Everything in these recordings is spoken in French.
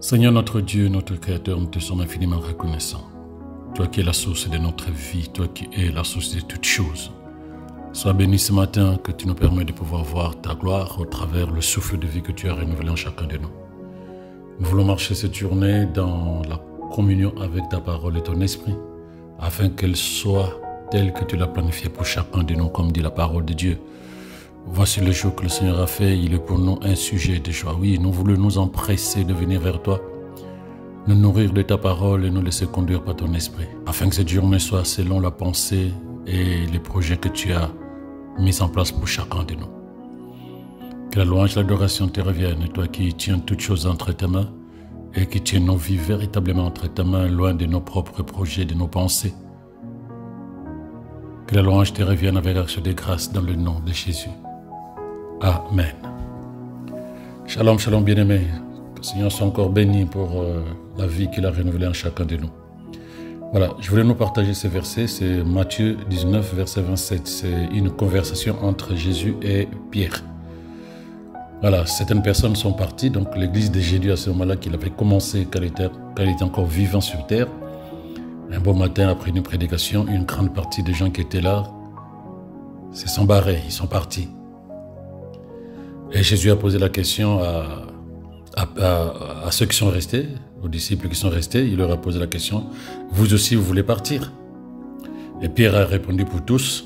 Seigneur notre Dieu, notre Créateur, nous te sommes infiniment reconnaissants. Toi qui es la source de notre vie, toi qui es la source de toutes choses. Sois béni ce matin que tu nous permets de pouvoir voir ta gloire au travers le souffle de vie que tu as renouvelé en chacun de nous. Nous voulons marcher cette journée dans la communion avec ta parole et ton esprit, afin qu'elle soit telle que tu l'as planifiée pour chacun de nous, comme dit la parole de Dieu. Voici le jour que le Seigneur a fait, il est pour nous un sujet de joie. Oui, nous voulons nous empresser de venir vers toi, nous nourrir de ta parole et nous laisser conduire par ton esprit, afin que cette journée soit selon la pensée et les projets que tu as mis en place pour chacun de nous. Que la louange et l'adoration te reviennent, toi qui tiens toutes choses entre tes mains et qui tiens nos vies véritablement entre tes mains, loin de nos propres projets, de nos pensées. Que la louange te revienne avec action de grâce dans le nom de Jésus. Amen. Shalom, shalom bien-aimés. Que le Seigneur soit encore béni pour la vie qu'il a renouvelée en chacun de nous. Voilà, je voulais nous partager ces versets. C'est Matthieu 19, verset 27. C'est une conversation entre Jésus et Pierre. Voilà, certaines personnes sont parties. Donc l'église de Jésus à ce moment-là qu'il avait commencé quand il était encore vivant sur terre. Un beau matin, après une prédication, une grande partie des gens qui étaient là se sont barrés, ils sont partis. Et Jésus a posé la question à ceux qui sont restés, aux disciples qui sont restés. Il leur a posé la question, vous aussi vous voulez partir? Et Pierre a répondu pour tous,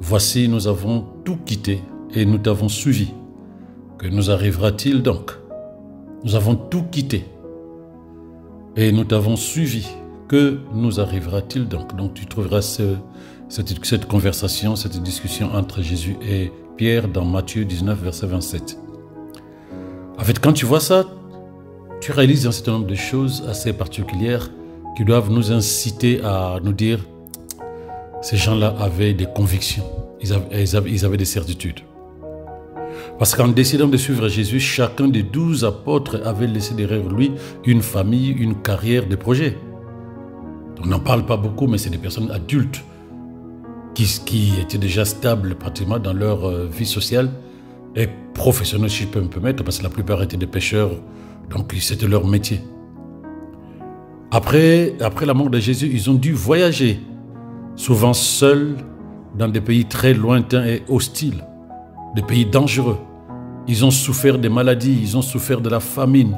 voici nous avons tout quitté et nous t'avons suivi. Que nous arrivera-t-il donc? Nous avons tout quitté et nous t'avons suivi. Que nous arrivera-t-il donc? Donc tu trouveras cette conversation, cette discussion entre Jésus et Pierre dans Matthieu 19, verset 27. En fait, quand tu vois ça, tu réalises un certain nombre de choses assez particulières qui doivent nous inciter à nous dire ces gens-là avaient des convictions, ils avaient des certitudes. Parce qu'en décidant de suivre Jésus, chacun des 12 apôtres avait laissé derrière lui une famille, une carrière, des projets. On n'en parle pas beaucoup, mais c'est des personnes adultes qui étaient déjà stables pratiquement dans leur vie sociale et professionnelle, si je peux me permettre, parce que la plupart étaient des pêcheurs, donc c'était leur métier. Après la mort de Jésus, ils ont dû voyager, souvent seuls, dans des pays très lointains et hostiles, des pays dangereux. Ils ont souffert des maladies, ils ont souffert de la famine.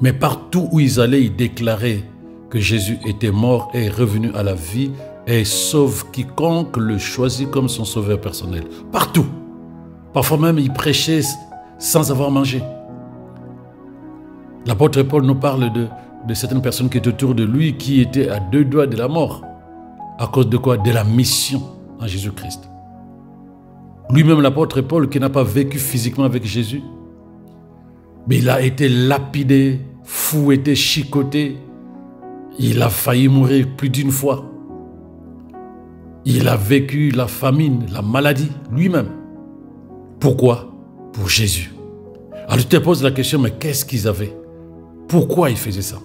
Mais partout où ils allaient, ils déclaraient que Jésus était mort et est revenu à la vie et sauve quiconque le choisit comme son sauveur personnel. Partout. Parfois même, il prêchait sans avoir mangé. L'apôtre Paul nous parle de certaines personnes qui étaient autour de lui, qui étaient à 2 doigts de la mort. À cause de quoi? De la mission en Jésus-Christ. Lui-même, l'apôtre Paul, qui n'a pas vécu physiquement avec Jésus, mais il a été lapidé, fouetté, chicoté. Il a failli mourir plus d'une fois. Il a vécu la famine, la maladie, lui-même. Pourquoi? Pour Jésus. Alors tu te poses la question, mais qu'est-ce qu'ils avaient? Pourquoi ils faisaient ça?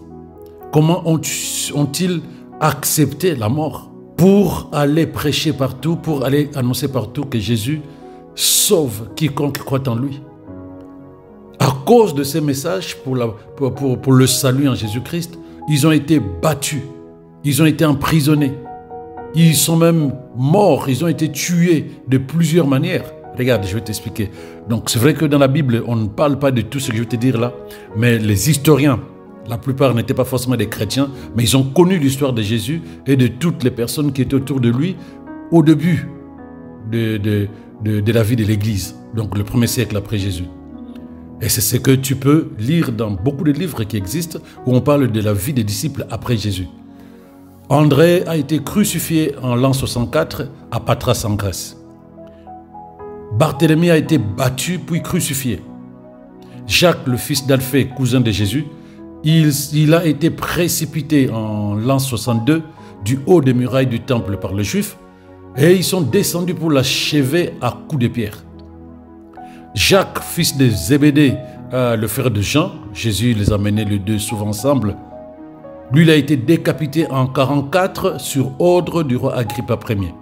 Comment ont-ils accepté la mort? Pour aller prêcher partout, pour aller annoncer partout que Jésus sauve quiconque croit en lui. À cause de ces messages pour le salut en Jésus-Christ, ils ont été battus, ils ont été emprisonnés, ils sont même morts, ils ont été tués de plusieurs manières. Regarde, je vais t'expliquer. Donc c'est vrai que dans la Bible, on ne parle pas de tout ce que je vais te dire là, mais les historiens, la plupart n'étaient pas forcément des chrétiens, mais ils ont connu l'histoire de Jésus et de toutes les personnes qui étaient autour de lui au début de la vie de l'Église, donc le 1er siècle après Jésus. Et c'est ce que tu peux lire dans beaucoup de livres qui existent où on parle de la vie des disciples après Jésus. André a été crucifié en l'an 64 à Patras en Grèce. Barthélemy a été battu puis crucifié. Jacques, le fils d'Alphée, cousin de Jésus, il a été précipité en l'an 62 du haut des murailles du temple par les Juifs et ils sont descendus pour l'achever à coups de pierre. Jacques, fils de Zébédée, le frère de Jean, Jésus les a menés les deux souvent ensemble. Lui, il a été décapité en 44 sur ordre du roi Agrippa Ier.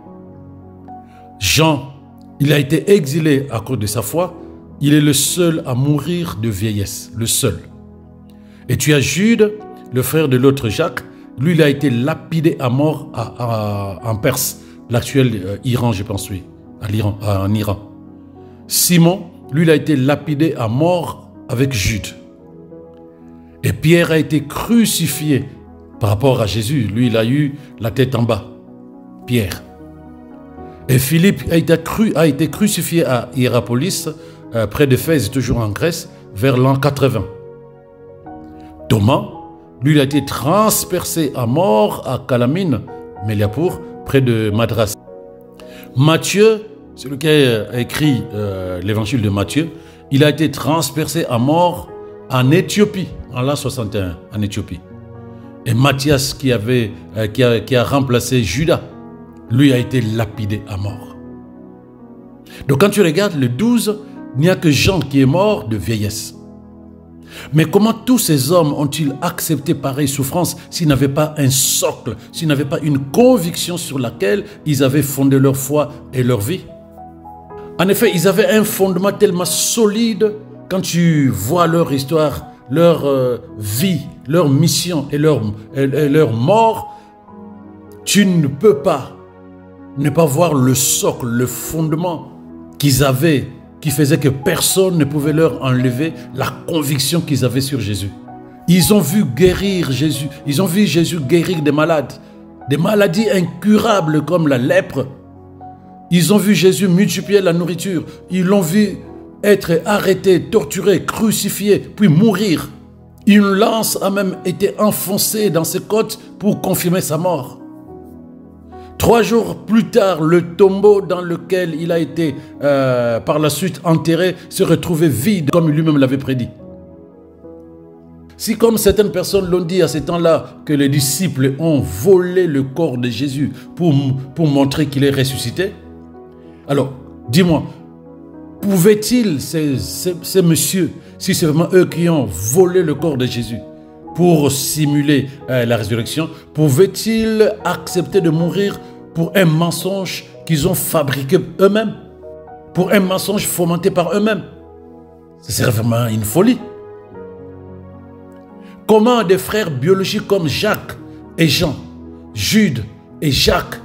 Jean, il a été exilé à cause de sa foi. Il est le seul à mourir de vieillesse, le seul. Et tu as Jude, le frère de l'autre Jacques. Lui, il a été lapidé à mort en Perse, l'actuel Iran, je pense, oui, en Iran. Simon, lui, il a été lapidé à mort avec Jude. Et Pierre a été crucifié par rapport à Jésus. Lui, il a eu la tête en bas. Pierre. Et Philippe a été crucifié à Hiérapolis, près d'Éphèse, toujours en Grèce, vers l'an 80. Thomas, lui, il a été transpercé à mort à Calamine, Méliapour, près de Madras. Matthieu, celui qui a écrit l'évangile de Matthieu, il a été transpercé à mort en Éthiopie, en l'an 61, en Éthiopie. Et Matthias, qui a remplacé Judas, lui a été lapidé à mort. Donc quand tu regardes le 12, il n'y a que Jean qui est mort de vieillesse. Mais comment tous ces hommes ont-ils accepté pareille souffrance s'ils n'avaient pas un socle, s'ils n'avaient pas une conviction sur laquelle ils avaient fondé leur foi et leur vie? En effet, ils avaient un fondement tellement solide. Quand tu vois leur histoire, leur vie, leur mission et leur mort, tu ne peux pas ne pas voir le socle, le fondement qu'ils avaient, qui faisait que personne ne pouvait leur enlever la conviction qu'ils avaient sur Jésus. Ils ont vu guérir Jésus, ils ont vu Jésus guérir des malades, des maladies incurables comme la lèpre. Ils ont vu Jésus multiplier la nourriture, ils l'ont vu être arrêté, torturé, crucifié, puis mourir. Une lance a même été enfoncée dans ses côtes pour confirmer sa mort. 3 jours plus tard, le tombeau dans lequel il a été par la suite enterré se retrouvait vide, comme lui-même l'avait prédit. Si comme certaines personnes l'ont dit à ce temps-là, que les disciples ont volé le corps de Jésus pour montrer qu'il est ressuscité, alors dis-moi, pouvaient-ils, ces messieurs, si c'est vraiment eux qui ont volé le corps de Jésus pour simuler la résurrection, pouvaient-ils accepter de mourir pour un mensonge qu'ils ont fabriqué eux-mêmes, pour un mensonge fomenté par eux-mêmes? Ce serait vraiment une folie. Comment des frères biologiques comme Jacques et Jean, Jude et Jacques,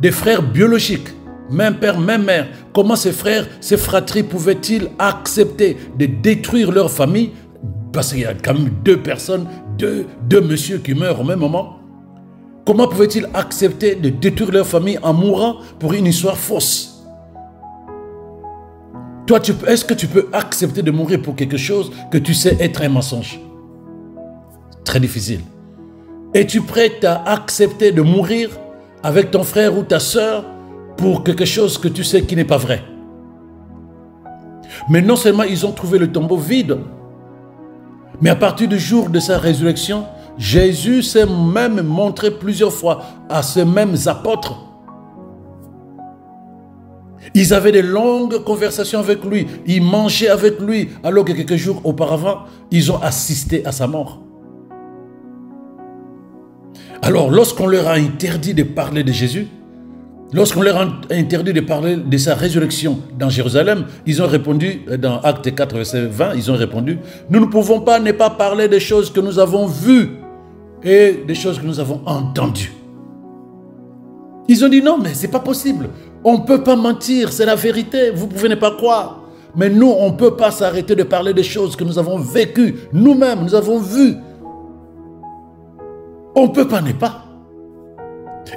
des frères biologiques, même père, même mère, comment ces frères, ces fratries pouvaient-ils accepter de détruire leur famille? Parce qu'il y a quand même 2 personnes, deux messieurs qui meurent au même moment. Comment pouvaient-ils accepter de détruire leur famille en mourant pour une histoire fausse? Toi, est-ce que tu peux accepter de mourir pour quelque chose que tu sais être un mensonge? Très difficile. Es-tu prête à accepter de mourir avec ton frère ou ta sœur pour quelque chose que tu sais qui n'est pas vrai? Mais non seulement ils ont trouvé le tombeau vide, mais à partir du jour de sa résurrection, Jésus s'est même montré plusieurs fois à ces mêmes apôtres. Ils avaient de longues conversations avec lui, ils mangeaient avec lui, alors que quelques jours auparavant, ils ont assisté à sa mort. Alors, lorsqu'on leur a interdit de parler de Jésus, lorsqu'on leur a interdit de parler de sa résurrection dans Jérusalem, ils ont répondu, dans Actes 4, verset 20, ils ont répondu, « Nous ne pouvons pas ne pas parler des choses que nous avons vues et des choses que nous avons entendues. » Ils ont dit, « Non, mais ce n'est pas possible. On ne peut pas mentir, c'est la vérité, vous pouvez ne pas croire. Mais nous, on ne peut pas s'arrêter de parler des choses que nous avons vécues, nous-mêmes, nous avons vues. On ne peut pas ne pas. »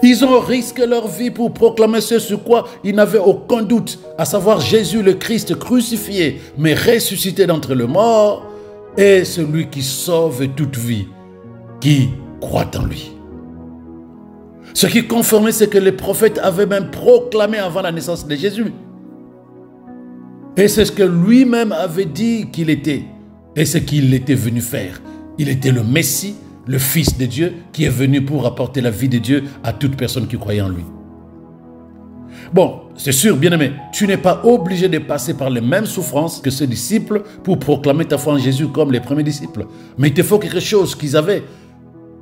Ils ont risqué leur vie pour proclamer ce sur quoi ils n'avaient aucun doute, à savoir Jésus le Christ crucifié, mais ressuscité d'entre les morts, et celui qui sauve toute vie, qui croit en lui. Ce qui confirmait ce que les prophètes avaient même proclamé avant la naissance de Jésus. Et c'est ce que lui-même avait dit qu'il était, et ce qu'il était venu faire. Il était le Messie, le Fils de Dieu, qui est venu pour apporter la vie de Dieu à toute personne qui croyait en lui. Bon, c'est sûr, bien-aimé, tu n'es pas obligé de passer par les mêmes souffrances que ces disciples pour proclamer ta foi en Jésus comme les premiers disciples. Mais il te faut quelque chose qu'ils avaient,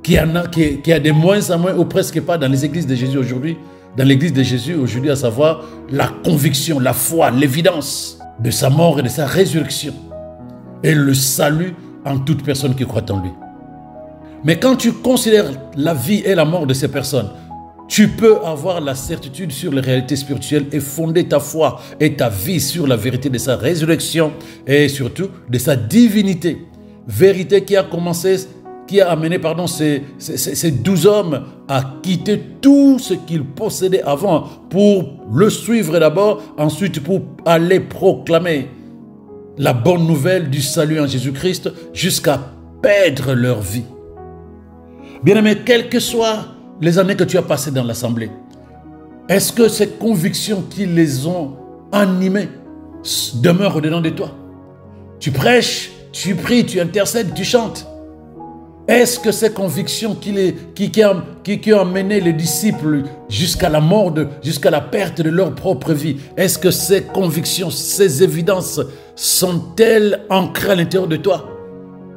qui a de moins en moins ou presque pas dans les églises de Jésus aujourd'hui, dans l'église de Jésus aujourd'hui, à savoir la conviction, la foi, l'évidence de sa mort et de sa résurrection et le salut en toute personne qui croit en lui. Mais quand tu considères la vie et la mort de ces personnes, tu peux avoir la certitude sur les réalités spirituelles et fonder ta foi et ta vie sur la vérité de sa résurrection et surtout de sa divinité. Vérité qui a commencé, qui a amené ces 12 hommes à quitter tout ce qu'ils possédaient avant pour le suivre d'abord, ensuite pour aller proclamer la bonne nouvelle du salut en Jésus-Christ jusqu'à perdre leur vie. Bien-aimé, quelles que soient les années que tu as passées dans l'assemblée, est-ce que ces convictions qui les ont animés demeurent au-dedans de toi? Tu prêches, tu pries, tu intercèdes, tu chantes. Est-ce que ces convictions qui ont amené les disciples jusqu'à la mort, jusqu'à la perte de leur propre vie, est-ce que ces convictions, ces évidences sont-elles ancrées à l'intérieur de toi?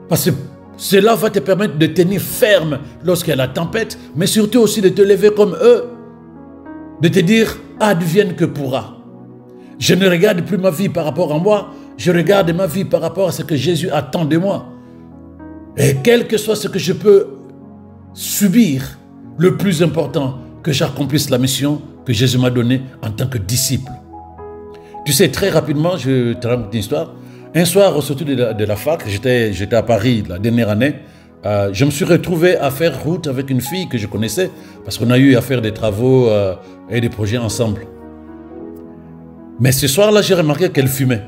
Parce que cela va te permettre de tenir ferme lorsqu'il y a la tempête, mais surtout aussi de te lever comme eux, de te dire « advienne que pourra ». Je ne regarde plus ma vie par rapport à moi, je regarde ma vie par rapport à ce que Jésus attend de moi. Et quel que soit ce que je peux subir, le plus important, que j'accomplisse la mission que Jésus m'a donnée en tant que disciple. Tu sais, très rapidement, je te raconte une histoire. Un soir, au sortir de la fac, j'étais à Paris la dernière année, je me suis retrouvé à faire route avec une fille que je connaissais, parce qu'on a eu à faire des travaux et des projets ensemble. Mais ce soir-là, j'ai remarqué qu'elle fumait.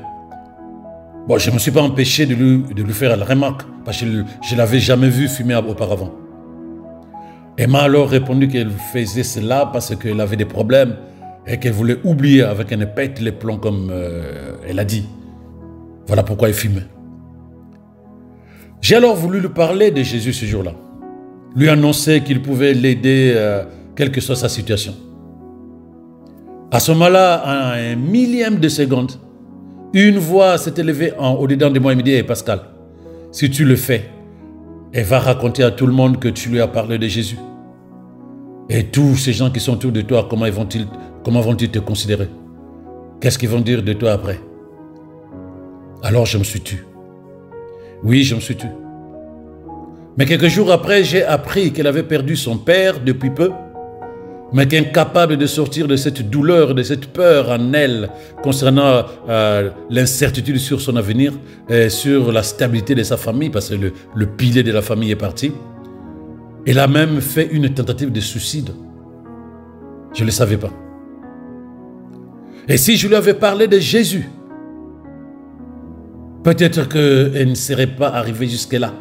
Bon, je ne me suis pas empêché de lui faire la remarque, parce que je ne l'avais jamais vue fumer auparavant. Elle m'a alors répondu qu'elle faisait cela parce qu'elle avait des problèmes et qu'elle voulait oublier avec qu'elle ne pète les plombs comme elle a dit. Voilà pourquoi elle fumait. J'ai alors voulu lui parler de Jésus ce jour-là, lui annoncer qu'il pouvait l'aider, quelle que soit sa situation. À ce moment-là, à un millième de seconde, une voix s'est élevée au-dedans de moi et me dit « Hey Pascal, si tu le fais, elle va raconter à tout le monde que tu lui as parlé de Jésus. Et tous ces gens qui sont autour de toi, comment vont-ils te considérer? Qu'est-ce qu'ils vont dire de toi après ?» Alors je me suis tu. Oui, je me suis tu. Mais quelques jours après, j'ai appris qu'elle avait perdu son père depuis peu, mais qu'incapable de sortir de cette douleur, de cette peur en elle concernant l'incertitude sur son avenir, et sur la stabilité de sa famille, parce que le pilier de la famille est parti. Elle a même fait une tentative de suicide. Je ne le savais pas. Et si je lui avais parlé de Jésus, peut-être qu'elle ne serait pas arrivée jusque-là.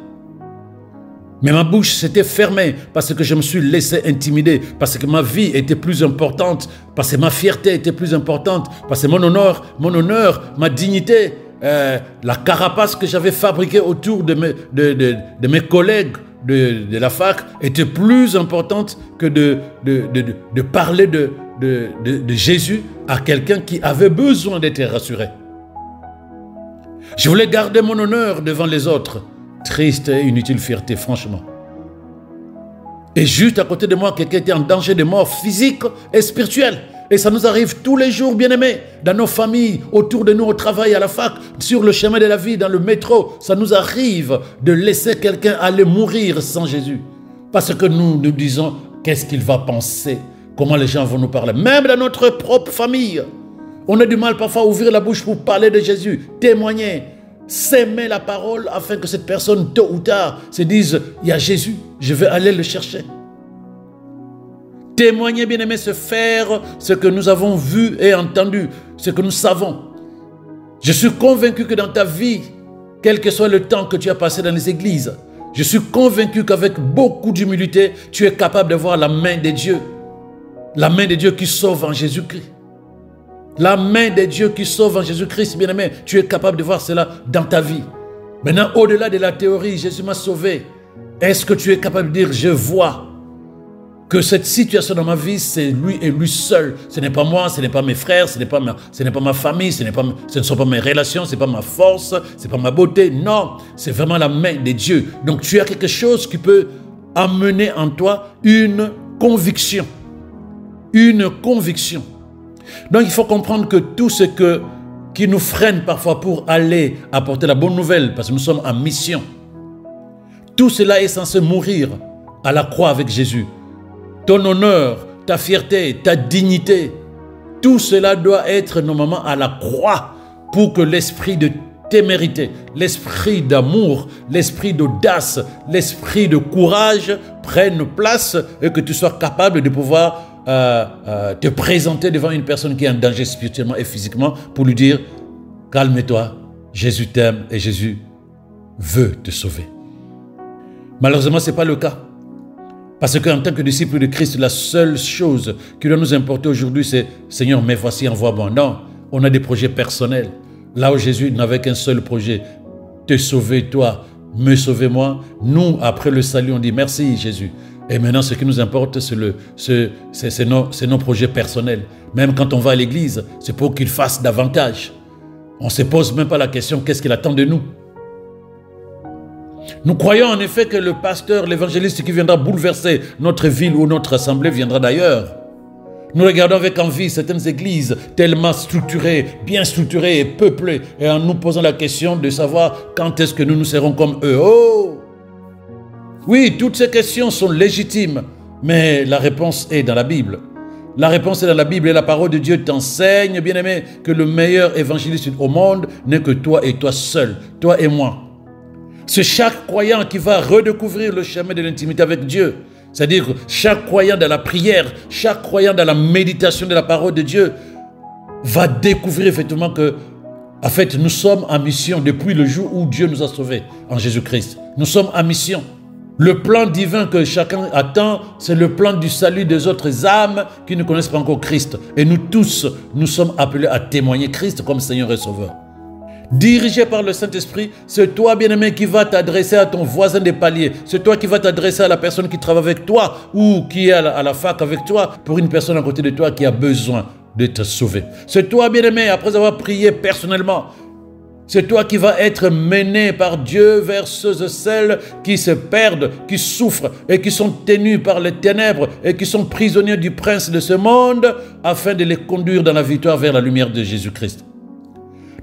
Mais ma bouche s'était fermée parce que je me suis laissé intimider, parce que ma vie était plus importante, parce que ma fierté était plus importante, parce que mon honneur, ma dignité, la carapace que j'avais fabriquée autour de mes collègues de la fac était plus importante que de parler de Jésus à quelqu'un qui avait besoin d'être rassuré. Je voulais garder mon honneur devant les autres. Triste et inutile fierté, franchement. Et juste à côté de moi, quelqu'un était en danger de mort physique et spirituelle. Et ça nous arrive tous les jours, bien-aimés, dans nos familles, autour de nous, au travail, à la fac, sur le chemin de la vie, dans le métro. Ça nous arrive de laisser quelqu'un aller mourir sans Jésus. Parce que nous nous disons, qu'est-ce qu'il va penser? Comment les gens vont nous parler? Même dans notre propre famille. On a du mal parfois à ouvrir la bouche pour parler de Jésus, témoigner, s'aimer la parole afin que cette personne, tôt ou tard, se dise « Il y a Jésus, je vais aller le chercher ». Témoigner, bien-aimé, se faire ce que nous avons vu et entendu, ce que nous savons. Je suis convaincu que dans ta vie, quel que soit le temps que tu as passé dans les églises, je suis convaincu qu'avec beaucoup d'humilité, tu es capable de voir la main de Dieu. La main de Dieu qui sauve en Jésus-Christ. La main de Dieu qui sauve en Jésus-Christ, bien-aimé, tu es capable de voir cela dans ta vie. Maintenant, au-delà de la théorie, Jésus m'a sauvé. Est-ce que tu es capable de dire, je vois que cette situation dans ma vie, c'est lui et lui seul. Ce n'est pas moi, ce n'est pas mes frères, ce n'est pas ma famille, ce ne sont pas mes relations, ce n'est pas ma force, ce n'est pas ma beauté. Non, c'est vraiment la main de Dieu. Donc, tu as quelque chose qui peut amener en toi une conviction. Une conviction. Donc, il faut comprendre que tout ce qui nous freine parfois pour aller apporter la bonne nouvelle, parce que nous sommes en mission, Tout cela est censé mourir à la croix avec Jésus. Ton honneur, ta fierté, ta dignité, tout cela doit être normalement à la croix pour que l'esprit de témérité, l'esprit d'amour, l'esprit d'audace, l'esprit de courage prenne place et que tu sois capable de pouvoir te présenter devant une personne qui est en danger spirituellement et physiquement pour lui dire « Calme-toi, Jésus t'aime et Jésus veut te sauver. » Malheureusement, ce n'est pas le cas. Parce qu'en tant que disciple de Christ, la seule chose qui doit nous importer aujourd'hui, c'est « Seigneur, mais voici, envoie-moi. » Non, on a des projets personnels. Là où Jésus n'avait qu'un seul projet, te sauver toi, me sauver moi. Nous, après le salut, on dit « Merci Jésus ». Et maintenant, ce qui nous importe, c'est nos projets personnels. Même quand on va à l'église, c'est pour qu'il fasse davantage. On ne se pose même pas la question « Qu'est-ce qu'il attend de nous ?» Nous croyons en effet que le pasteur, l'évangéliste qui viendra bouleverser notre ville ou notre assemblée viendra d'ailleurs. Nous regardons avec envie certaines églises tellement structurées, bien structurées et peuplées, et en nous posant la question de savoir quand est-ce que nous serons comme eux. Oh! Oui, toutes ces questions sont légitimes, mais la réponse est dans la Bible. La réponse est dans la Bible et la parole de Dieu t'enseigne, bien-aimé, que le meilleur évangéliste au monde n'est que toi et toi seul, toi et moi. C'est chaque croyant qui va redécouvrir le chemin de l'intimité avec Dieu. C'est-à-dire chaque croyant dans la prière, chaque croyant dans la méditation de la parole de Dieu va découvrir effectivement que, en fait, nous sommes en mission depuis le jour où Dieu nous a sauvés en Jésus-Christ. Nous sommes en mission. Le plan divin que chacun attend, c'est le plan du salut des autres âmes qui ne connaissent pas encore Christ. Et nous tous, nous sommes appelés à témoigner Christ comme Seigneur et Sauveur. Dirigé par le Saint-Esprit, c'est toi, bien-aimé, qui va t'adresser à ton voisin des paliers. C'est toi qui va t'adresser à la personne qui travaille avec toi ou qui est à la fac avec toi pour une personne à côté de toi qui a besoin de te sauver. C'est toi, bien-aimé, après avoir prié personnellement, c'est toi qui vas être mené par Dieu vers ceux et celles qui se perdent, qui souffrent et qui sont tenus par les ténèbres et qui sont prisonniers du prince de ce monde afin de les conduire dans la victoire vers la lumière de Jésus-Christ.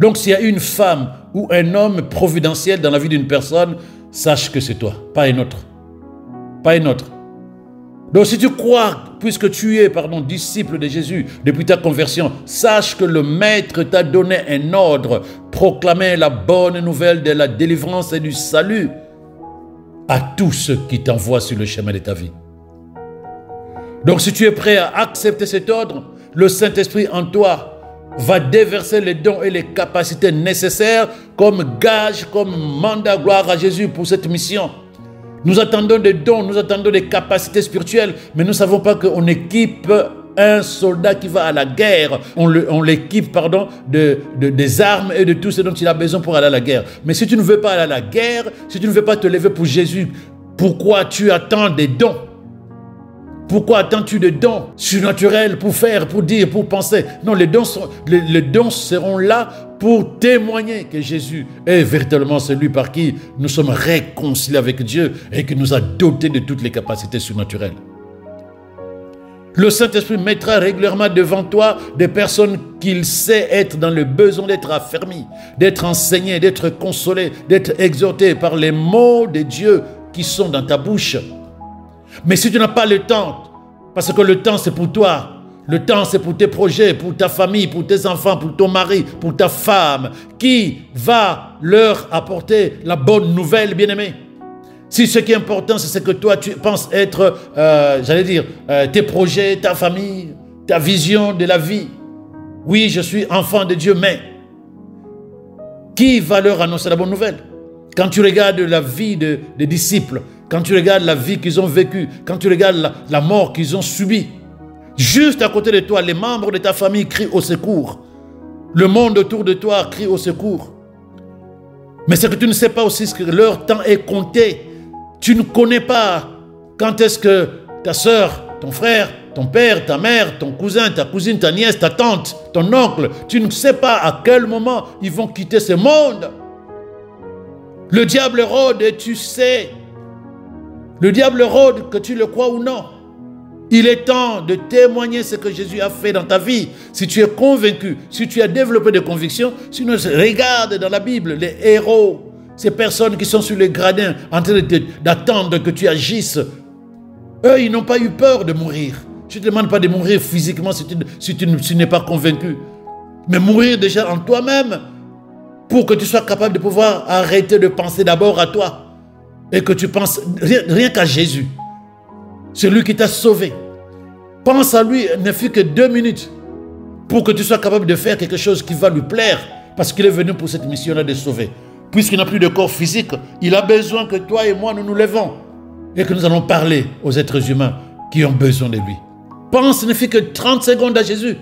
Donc s'il y a une femme ou un homme providentiel dans la vie d'une personne, sache que c'est toi, pas un autre. Pas un autre. Donc si tu crois, puisque tu es, disciple de Jésus depuis ta conversion, sache que le Maître t'a donné un ordre, proclamer la bonne nouvelle de la délivrance et du salut à tous ceux qui t'envoient sur le chemin de ta vie. Donc si tu es prêt à accepter cet ordre, le Saint-Esprit en toi va déverser les dons et les capacités nécessaires comme gage, comme mandat, gloire à Jésus pour cette mission. Nous attendons des dons, nous attendons des capacités spirituelles, mais nous ne savons pas qu'on équipe un soldat qui va à la guerre. On l'équipe, des armes et de tout ce dont il a besoin pour aller à la guerre. Mais si tu ne veux pas aller à la guerre, si tu ne veux pas te lever pour Jésus, pourquoi tu attends des dons? Pourquoi attends-tu des dons surnaturels pour faire, pour dire, pour penser? Non, les dons seront là pour témoigner que Jésus est véritablement celui par qui nous sommes réconciliés avec Dieu et qui nous a dotés de toutes les capacités surnaturelles. Le Saint-Esprit mettra régulièrement devant toi des personnes qu'il sait être dans le besoin d'être affermis, d'être enseignés, d'être consolés, d'être exhortés par les mots de Dieu qui sont dans ta bouche. Mais si tu n'as pas le temps, parce que le temps c'est pour toi, le temps c'est pour tes projets, pour ta famille, pour tes enfants, pour ton mari, pour ta femme, qui va leur apporter la bonne nouvelle, bien-aimé? Si ce qui est important, c'est ce que toi tu penses être, tes projets, ta famille, ta vision de la vie. Oui, je suis enfant de Dieu, mais qui va leur annoncer la bonne nouvelle? Quand tu regardes la vie des disciples, quand tu regardes la vie qu'ils ont vécue, quand tu regardes la mort qu'ils ont subie, juste à côté de toi, les membres de ta famille crient au secours. Le monde autour de toi crie au secours. Mais ce que tu ne sais pas aussi, c'est que leur temps est compté. Tu ne connais pas quand est-ce que ta soeur, ton frère, ton père, ta mère, ton cousin, ta cousine, ta nièce, ta tante, ton oncle, tu ne sais pas à quel moment ils vont quitter ce monde. Le diable rôde et tu sais. Le diable rôde, que tu le crois ou non. Il est temps de témoigner ce que Jésus a fait dans ta vie. Si tu es convaincu, si tu as développé des convictions, sinon regarde dans la Bible les héros Ces personnes qui sont sur les gradins en train d'attendre que tu agisses, eux, ils n'ont pas eu peur de mourir. Je ne te demande pas de mourir physiquement si tu n'es pas convaincu. Mais mourir déjà en toi-même pour que tu sois capable de pouvoir arrêter de penser d'abord à toi et que tu penses rien qu'à Jésus, celui qui t'a sauvé. Pense à lui, il ne fut que 2 minutes pour que tu sois capable de faire quelque chose qui va lui plaire parce qu'il est venu pour cette mission-là de sauver. Puisqu'il n'a plus de corps physique, il a besoin que toi et moi, nous nous levons et que nous allons parler aux êtres humains qui ont besoin de lui. Pense, ne fait que 30 secondes à Jésus.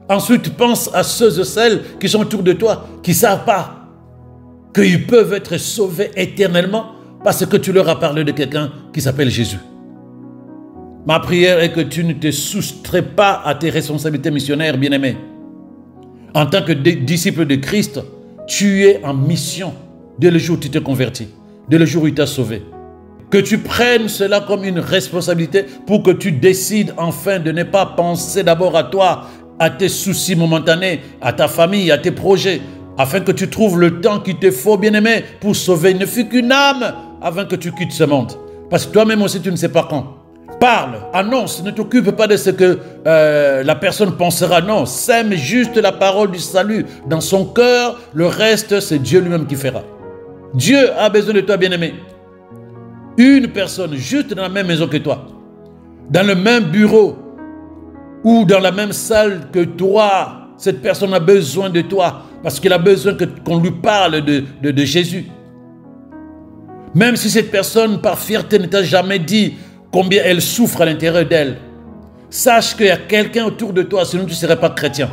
Ensuite, pense à ceux et celles qui sont autour de toi, qui ne savent pas qu'ils peuvent être sauvés éternellement parce que tu leur as parlé de quelqu'un qui s'appelle Jésus. Ma prière est que tu ne te soustrais pas à tes responsabilités missionnaires, bien-aimés. En tant que disciple de Christ, tu es en mission dès le jour où tu te convertis, dès le jour où il t'a sauvé. Que tu prennes cela comme une responsabilité pour que tu décides enfin de ne pas penser d'abord à toi, à tes soucis momentanés, à ta famille, à tes projets, afin que tu trouves le temps qu'il te faut, bien-aimé, pour sauver ne fût qu'une âme avant que tu quittes ce monde. Parce que toi-même aussi, tu ne sais pas quand. Parle, annonce, ne t'occupe pas de ce que la personne pensera. Non, sème juste la parole du salut dans son cœur. Le reste, c'est Dieu lui-même qui fera. Dieu a besoin de toi, bien-aimé. Une personne juste dans la même maison que toi, dans le même bureau ou dans la même salle que toi, cette personne a besoin de toi parce qu'elle a besoin qu'on lui parle de Jésus. Même si cette personne, par fierté, ne t'a jamais dit combien elle souffre à l'intérieur d'elle, sache qu'il y a quelqu'un autour de toi, sinon tu ne serais pas chrétien.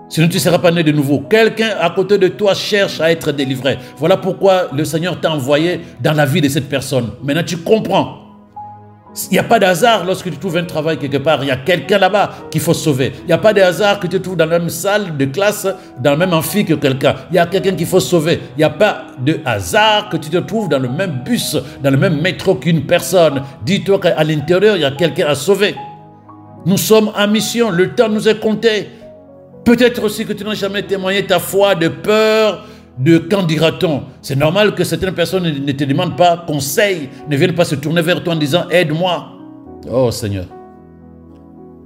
Sinon tu ne seras pas né de nouveau. Quelqu'un à côté de toi cherche à être délivré. Voilà pourquoi le Seigneur t'a envoyé dans la vie de cette personne. Maintenant tu comprends. Il n'y a pas de hasard lorsque tu trouves un travail quelque part. Il y a quelqu'un là-bas qu'il faut sauver. Il n'y a pas de hasard que tu te trouves dans la même salle de classe, dans le même amphi que quelqu'un. Il y a quelqu'un qu'il faut sauver. Il n'y a pas de hasard que tu te trouves dans le même bus, dans le même métro qu'une personne. Dis-toi qu'à l'intérieur, il y a quelqu'un à sauver. Nous sommes en mission. Le temps nous est compté. Peut-être aussi que tu n'as jamais témoigné ta foi de peur, de qu'en dira-t-on. C'est normal que certaines personnes ne te demandent pas conseil, ne viennent pas se tourner vers toi en disant « aide-moi ». Oh Seigneur.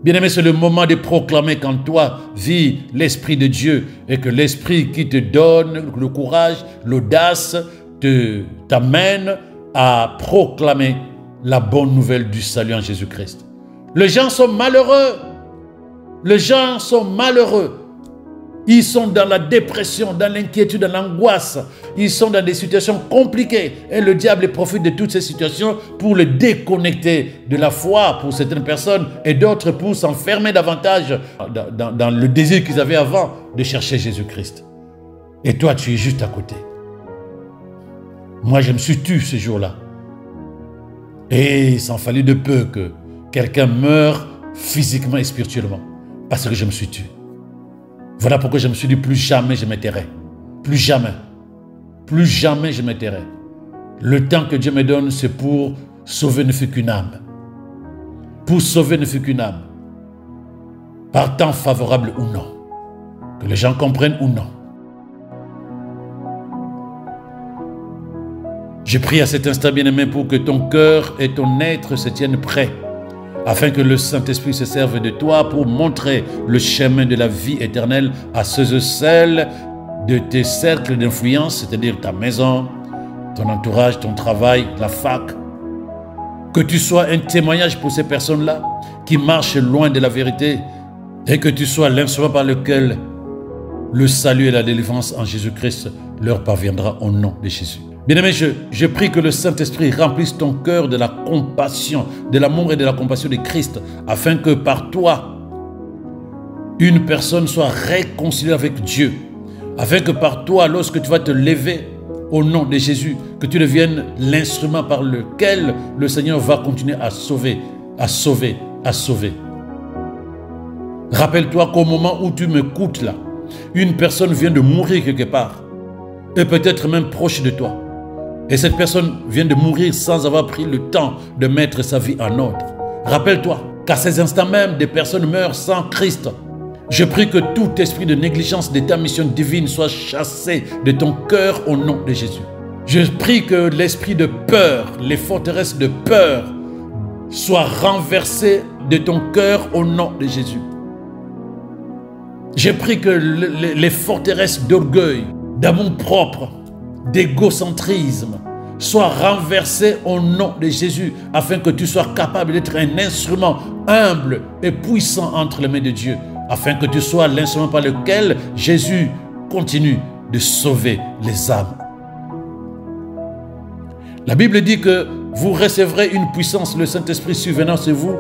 Bien-aimé, c'est le moment de proclamer qu'en toi vit l'Esprit de Dieu et que l'Esprit qui te donne le courage, l'audace, t'amène à proclamer la bonne nouvelle du salut en Jésus-Christ. Les gens sont malheureux. Les gens sont malheureux. Ils sont dans la dépression, dans l'inquiétude, dans l'angoisse. Ils sont dans des situations compliquées. Et le diable profite de toutes ces situations pour les déconnecter de la foi pour certaines personnes et d'autres pour s'enfermer davantage dans le désir qu'ils avaient avant de chercher Jésus-Christ. Et toi, tu es juste à côté. Moi, je me suis tué ce jour-là. Et il s'en fallait de peu que quelqu'un meure physiquement et spirituellement. Parce que je me suis tué. Voilà pourquoi je me suis dit, plus jamais je m'étairai. Plus jamais. Plus jamais je m'étairai. Le temps que Dieu me donne, c'est pour sauver ne fût qu'une âme. Pour sauver ne fût qu'une âme. Par temps favorable ou non. Que les gens comprennent ou non. Je prie à cet instant, bien-aimé, pour que ton cœur et ton être se tiennent prêts, afin que le Saint-Esprit se serve de toi pour montrer le chemin de la vie éternelle à ceux et celles de tes cercles d'influence, c'est-à-dire ta maison, ton entourage, ton travail, la fac. Que tu sois un témoignage pour ces personnes-là qui marchent loin de la vérité et que tu sois l'instrument par lequel le salut et la délivrance en Jésus-Christ leur parviendra au nom de Jésus. Bien-aimé, je prie que le Saint-Esprit remplisse ton cœur de la compassion, de l'amour et de la compassion de Christ, afin que par toi, une personne soit réconciliée avec Dieu, afin que par toi, lorsque tu vas te lever au nom de Jésus, que tu deviennes l'instrument par lequel le Seigneur va continuer à sauver, à sauver, à sauver. Rappelle-toi qu'au moment où tu m'écoutes là, une personne vient de mourir quelque part, et peut-être même proche de toi. Et cette personne vient de mourir sans avoir pris le temps de mettre sa vie en ordre. Rappelle-toi qu'à ces instants même, des personnes meurent sans Christ. Je prie que tout esprit de négligence de ta mission divine soit chassé de ton cœur au nom de Jésus. Je prie que l'esprit de peur, les forteresses de peur, soient renversées de ton cœur au nom de Jésus. Je prie que les forteresses d'orgueil, d'amour propre, d'égocentrisme soient renversées au nom de Jésus, afin que tu sois capable d'être un instrument humble et puissant entre les mains de Dieu, afin que tu sois l'instrument par lequel Jésus continue de sauver les âmes. La Bible dit que vous recevrez une puissance, le Saint-Esprit survenant sur vous,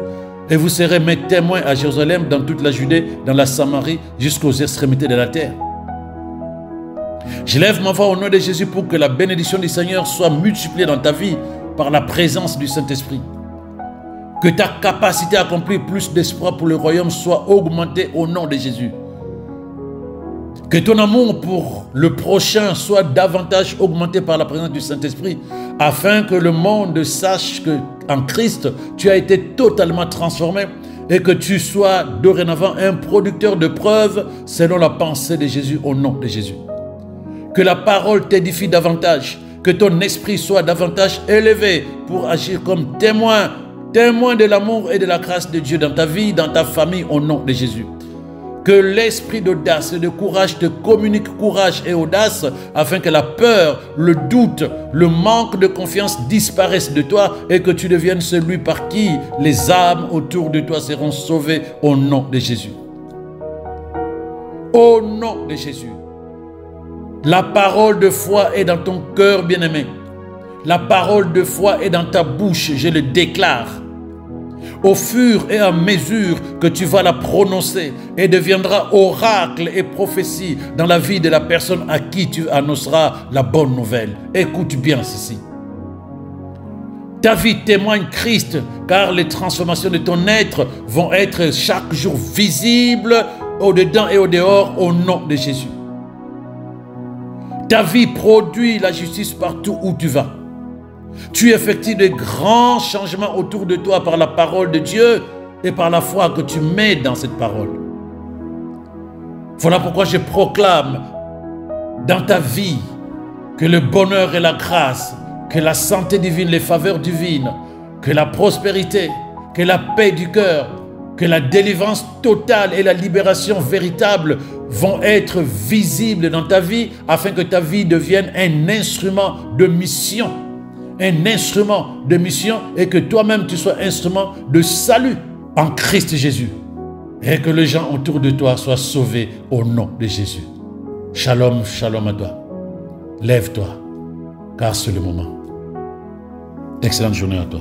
et vous serez mes témoins à Jérusalem, dans toute la Judée, dans la Samarie, jusqu'aux extrémités de la terre. Je lève ma voix au nom de Jésus pour que la bénédiction du Seigneur soit multipliée dans ta vie par la présence du Saint-Esprit. Que ta capacité à accomplir plus d'espoir pour le royaume soit augmentée au nom de Jésus. Que ton amour pour le prochain soit davantage augmenté par la présence du Saint-Esprit, afin que le monde sache qu'en Christ, tu as été totalement transformé et que tu sois dorénavant un producteur de preuves selon la pensée de Jésus au nom de Jésus. Que la parole t'édifie davantage, que ton esprit soit davantage élevé pour agir comme témoin de l'amour et de la grâce de Dieu dans ta vie, dans ta famille au nom de Jésus. Que l'esprit d'audace et de courage te communique courage et audace, afin que la peur, le doute, le manque de confiance disparaissent de toi et que tu deviennes celui par qui les âmes autour de toi seront sauvées au nom de Jésus. Au nom de Jésus. La parole de foi est dans ton cœur, bien-aimé. La parole de foi est dans ta bouche, je le déclare. Au fur et à mesure que tu vas la prononcer, et deviendra oracle et prophétie dans la vie de la personne à qui tu annonceras la bonne nouvelle. Écoute bien ceci. Ta vie témoigne Christ, car les transformations de ton être vont être chaque jour visibles au-dedans et au-dehors au nom de Jésus. Ta vie produit la justice partout où tu vas. Tu effectues de grands changements autour de toi par la parole de Dieu et par la foi que tu mets dans cette parole. Voilà pourquoi je proclame dans ta vie que le bonheur et la grâce, que la santé divine, les faveurs divines, que la prospérité, que la paix du cœur, que la délivrance totale et la libération véritable vont être visibles dans ta vie, afin que ta vie devienne un instrument de mission. Un instrument de mission, et que toi-même tu sois instrument de salut en Christ Jésus. Et que les gens autour de toi soient sauvés au nom de Jésus. Shalom, shalom à toi. Lève-toi, car c'est le moment. Excellente journée à toi.